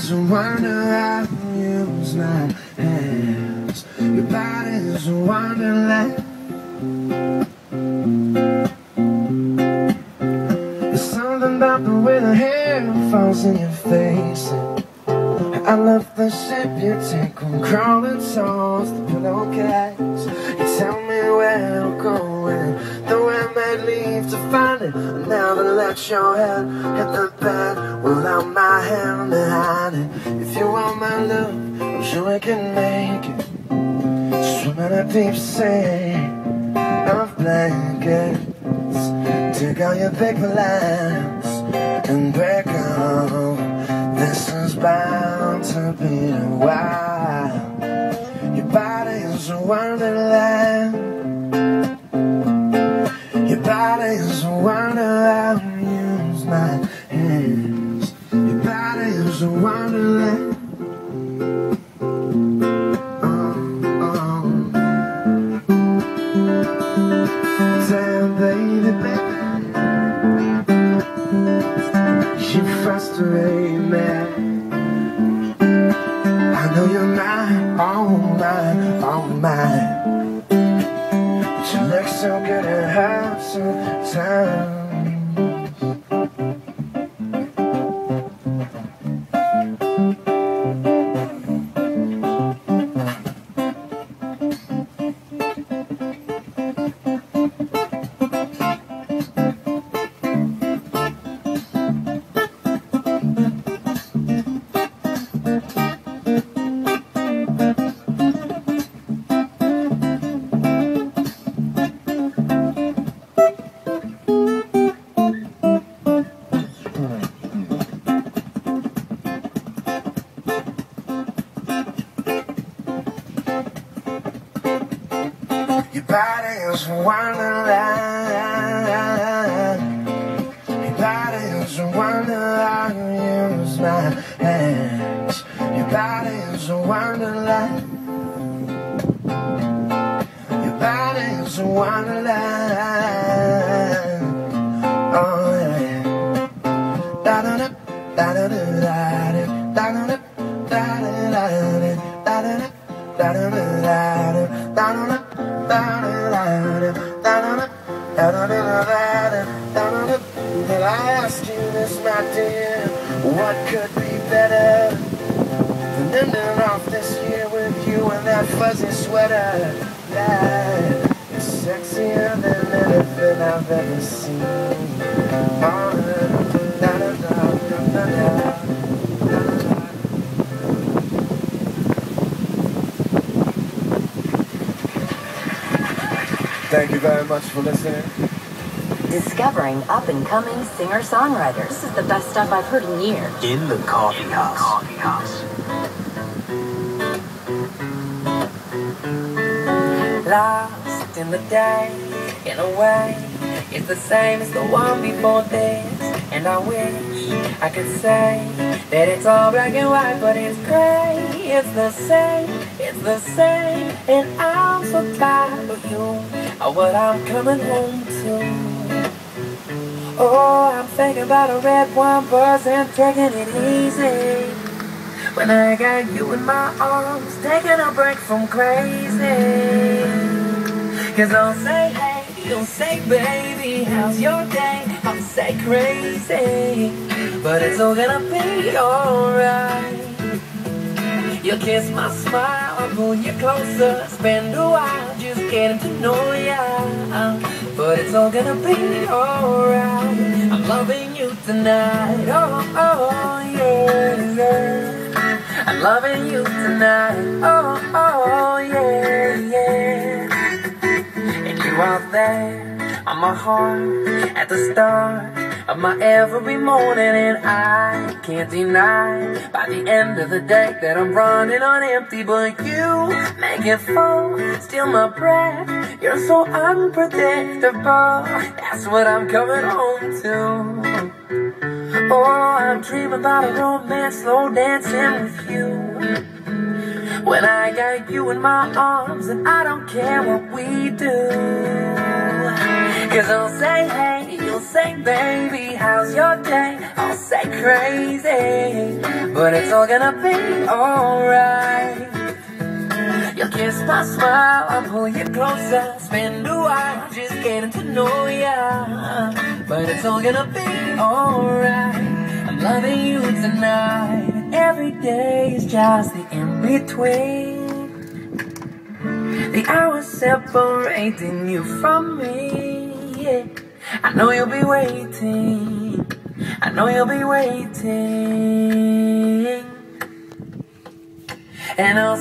body's a wonder, I use my hands. Your body's a wonderland. There's something about the way the hair falls in your face. I love the shape you take when crawling towards the pillowcase. You tell me where to go and the wind may leave to find it. I'll never let your head hit the bed without my hand behind it. If you want my love, I'm sure I can make it. Swim in a deep sea of blankets. Take out your big plans and break off. This is bound to be a while. Your body is a wonderland. Your body is a wonder, I'll use my hands. Your body is a wonderland. Damn, baby, baby, you frustrate me. I know you're mine, all mine, all mine. But you look so good at her sometimes. Your body is a wonderland. Your body is a wonder, I use my hands. Your body is a wonderland. Your body is a wonderland. Oh yeah. Da da da da da da da da da da da da da da. Did I ask you this, my dear? What could be better than ending off this year with you in that fuzzy sweater? Yeah, it's sexier than anything I've ever seen. Oh, da da da da da da. Thank you very much for listening. Discovering up-and-coming singer-songwriters. This is the best stuff I've heard in years. In the Coffee House. Lost in the day, in a way, it's the same as the one before this. And I wish I could say that it's all black and white, but it's gray. It's the same, and I'm so tired of you, of what I'm coming home to. Oh, I'm thinking about a red wine buzz and taking it easy. When I got you in my arms, taking a break from crazy. 'Cause I'll say hey, you'll say baby, how's your day? I'll say crazy, but it's all gonna be alright. You'll kiss my smile, I'll pull you closer, spend a while just getting to know ya. But it's all gonna be alright. I'm loving you tonight, oh, oh, yeah, yeah. I'm loving you tonight, oh, oh, yeah, yeah. And you are there on my heart at the start of my every morning, and I can't deny by the end of the day that I'm running on empty. But you make it full, steal my breath. You're so unpredictable. That's what I'm coming home to. Oh, I'm dreaming about a romance, slow dancing with you. When I got you in my arms, and I don't care what we do. 'Cause I'll say hey, you'll You'll say, baby, how's your day? I'll say crazy, but it's all gonna be alright. You'll kiss my smile, I'll pull you closer, spend a while just getting to know ya, but it's all gonna be alright. I'm loving you tonight. Every day is just the in-between, the hours separating you from me, yeah. I know you'll be waiting, I know you'll be waiting, and I'll